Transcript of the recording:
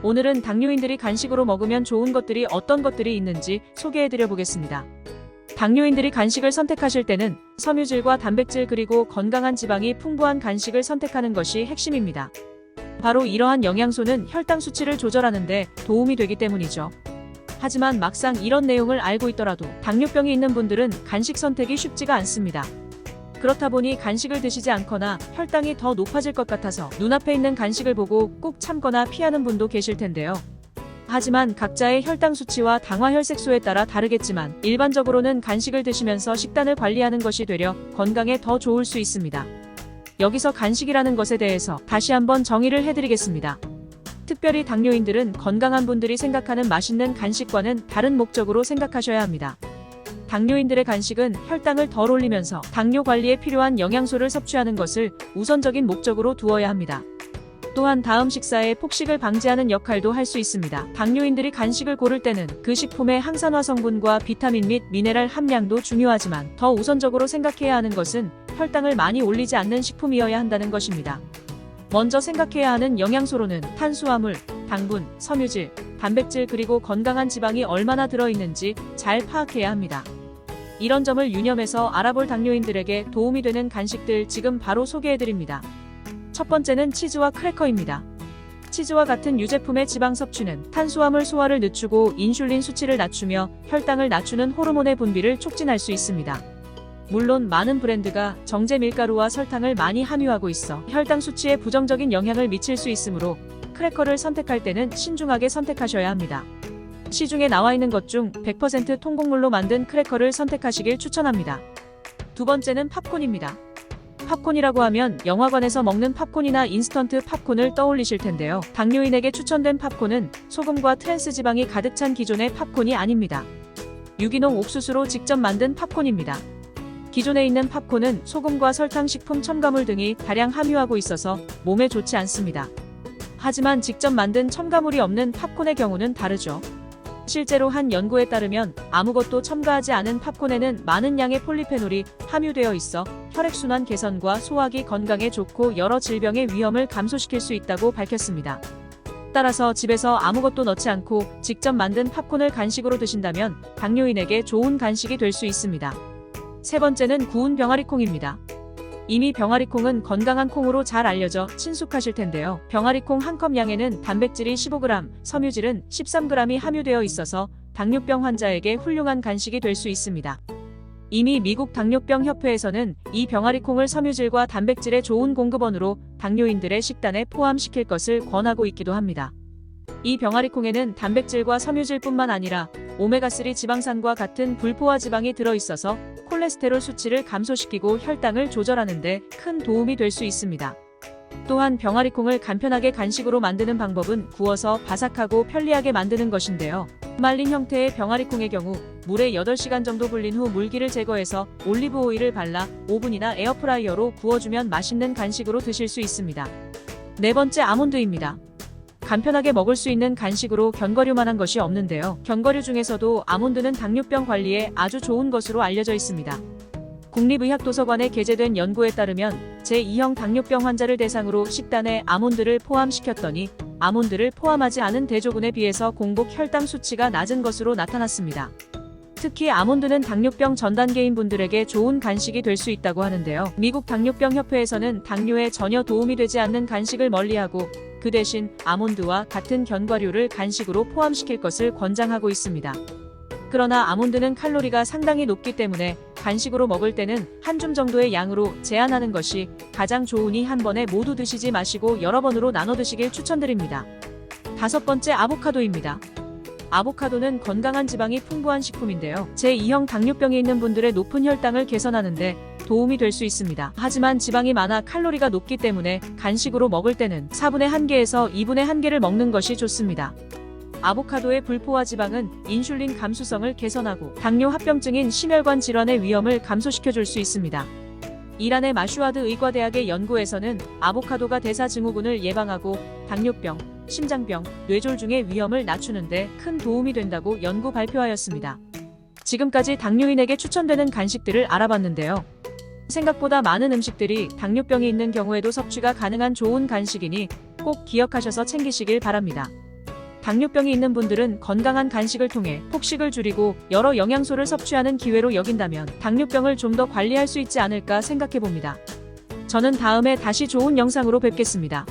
오늘은 당뇨인들이 간식으로 먹으면 좋은 것들이 어떤 것들이 있는지 소개해드려 보겠습니다. 당뇨인들이 간식을 선택하실 때는 섬유질과 단백질 그리고 건강한 지방이 풍부한 간식을 선택하는 것이 핵심입니다. 바로 이러한 영양소는 혈당 수치를 조절하는 데 도움이 되기 때문이죠. 하지만 막상 이런 내용을 알고 있더라도 당뇨병이 있는 분들은 간식 선택이 쉽지가 않습니다. 그렇다 보니 간식을 드시지 않거나 혈당이 더 높아질 것 같아서 눈앞에 있는 간식을 보고 꾹 참거나 피하는 분도 계실 텐데요. 하지만 각자의 혈당 수치와 당화혈색소에 따라 다르겠지만 일반적으로는 간식을 드시면서 식단을 관리하는 것이 되려 건강에 더 좋을 수 있습니다. 여기서 간식이라는 것에 대해서 다시 한번 정의를 해드리겠습니다. 특별히 당뇨인들은 건강한 분들이 생각하는 맛있는 간식과는 다른 목적으로 생각하셔야 합니다. 당뇨인들의 간식은 혈당을 덜 올리면서 당뇨 관리에 필요한 영양소를 섭취하는 것을 우선적인 목적으로 두어야 합니다. 또한 다음 식사에 폭식을 방지하는 역할도 할 수 있습니다. 당뇨인들이 간식을 고를 때는 그 식품의 항산화 성분과 비타민 및 미네랄 함량도 중요하지만 더 우선적으로 생각해야 하는 것은 혈당을 많이 올리지 않는 식품이어야 한다는 것입니다. 먼저 생각해야 하는 영양소로는 탄수화물, 당분, 섬유질, 단백질 그리고 건강한 지방이 얼마나 들어있는지 잘 파악해야 합니다. 이런 점을 유념해서 알아볼 당뇨인들에게 도움이 되는 간식들 지금 바로 소개해드립니다. 첫 번째는 치즈와 크래커입니다. 치즈와 같은 유제품의 지방 섭취는 탄수화물 소화를 늦추고 인슐린 수치를 낮추며 혈당을 낮추는 호르몬의 분비를 촉진할 수 있습니다. 물론 많은 브랜드가 정제 밀가루와 설탕을 많이 함유하고 있어 혈당 수치에 부정적인 영향을 미칠 수 있으므로 크래커를 선택할 때는 신중하게 선택하셔야 합니다. 시중에 나와 있는 것 중 100% 통곡물로 만든 크래커를 선택하시길 추천합니다. 두 번째는 팝콘입니다. 팝콘이라고 하면 영화관에서 먹는 팝콘이나 인스턴트 팝콘을 떠올리실 텐데요. 당뇨인에게 추천된 팝콘은 소금과 트랜스 지방이 가득 찬 기존의 팝콘이 아닙니다. 유기농 옥수수로 직접 만든 팝콘입니다. 기존에 있는 팝콘은 소금과 설탕, 식품 첨가물 등이 다량 함유하고 있어서 몸에 좋지 않습니다. 하지만 직접 만든 첨가물이 없는 팝콘의 경우는 다르죠. 실제로 한 연구에 따르면 아무것도 첨가하지 않은 팝콘에는 많은 양의 폴리페놀이 함유되어 있어 혈액순환 개선과 소화기 건강에 좋고 여러 질병의 위험을 감소시킬 수 있다고 밝혔습니다. 따라서 집에서 아무것도 넣지 않고 직접 만든 팝콘을 간식으로 드신다면 당뇨인에게 좋은 간식이 될 수 있습니다. 세 번째는 구운 병아리콩입니다. 이미 병아리콩은 건강한 콩으로 잘 알려져 친숙하실 텐데요. 병아리콩 한 컵 양에는 단백질이 15g, 섬유질은 13g이 함유되어 있어서 당뇨병 환자에게 훌륭한 간식이 될 수 있습니다. 이미 미국 당뇨병 협회에서는 이 병아리콩을 섬유질과 단백질의 좋은 공급원으로 당뇨인들의 식단에 포함시킬 것을 권하고 있기도 합니다. 이 병아리콩에는 단백질과 섬유질뿐만 아니라 오메가3 지방산과 같은 불포화 지방이 들어있어서 콜레스테롤 수치를 감소시키고 혈당을 조절하는 데 큰 도움이 될 수 있습니다. 또한 병아리콩을 간편하게 간식으로 만드는 방법은 구워서 바삭하고 편리하게 만드는 것인데요. 말린 형태의 병아리콩의 경우 물에 8시간 정도 불린 후 물기를 제거해서 올리브 오일을 발라 오븐이나 에어프라이어로 구워주면 맛있는 간식으로 드실 수 있습니다. 네 번째, 아몬드입니다. 간편하게 먹을 수 있는 간식으로 견과류만한 것이 없는데요. 견과류 중에서도 아몬드는 당뇨병 관리에 아주 좋은 것으로 알려져 있습니다. 국립의학도서관에 게재된 연구에 따르면 제2형 당뇨병 환자를 대상으로 식단에 아몬드를 포함시켰더니 아몬드를 포함하지 않은 대조군에 비해서 공복 혈당 수치가 낮은 것으로 나타났습니다. 특히 아몬드는 당뇨병 전 단계인 분들에게 좋은 간식이 될 수 있다고 하는데요. 미국 당뇨병 협회에서는 당뇨에 전혀 도움이 되지 않는 간식을 멀리하고 그 대신 아몬드와 같은 견과류를 간식으로 포함시킬 것을 권장하고 있습니다. 그러나 아몬드는 칼로리가 상당히 높기 때문에 간식으로 먹을 때는 한 줌 정도의 양으로 제한하는 것이 가장 좋으니 한 번에 모두 드시지 마시고 여러 번으로 나눠 드시길 추천드립니다. 다섯 번째, 아보카도입니다. 아보카도는 건강한 지방이 풍부한 식품인데요. 제2형 당뇨병이 있는 분들의 높은 혈당을 개선하는데 도움이 될 수 있습니다. 하지만 지방이 많아 칼로리가 높기 때문에 간식으로 먹을 때는 4분의 1개에서 2분의 1개를 먹는 것이 좋습니다. 아보카도의 불포화 지방은 인슐린 감수성을 개선하고 당뇨 합병증인 심혈관 질환의 위험을 감소시켜줄 수 있습니다. 이란의 마슈아드 의과대학의 연구에서는 아보카도가 대사증후군을 예방하고 당뇨병, 심장병, 뇌졸중의 위험을 낮추는 데 큰 도움이 된다고 연구 발표하였습니다. 지금까지 당뇨인에게 추천되는 간식들을 알아봤는데요. 생각보다 많은 음식들이 당뇨병이 있는 경우에도 섭취가 가능한 좋은 간식이니 꼭 기억하셔서 챙기시길 바랍니다. 당뇨병이 있는 분들은 건강한 간식을 통해 폭식을 줄이고 여러 영양소를 섭취하는 기회로 여긴다면 당뇨병을 좀 더 관리할 수 있지 않을까 생각해 봅니다. 저는 다음에 다시 좋은 영상으로 뵙겠습니다.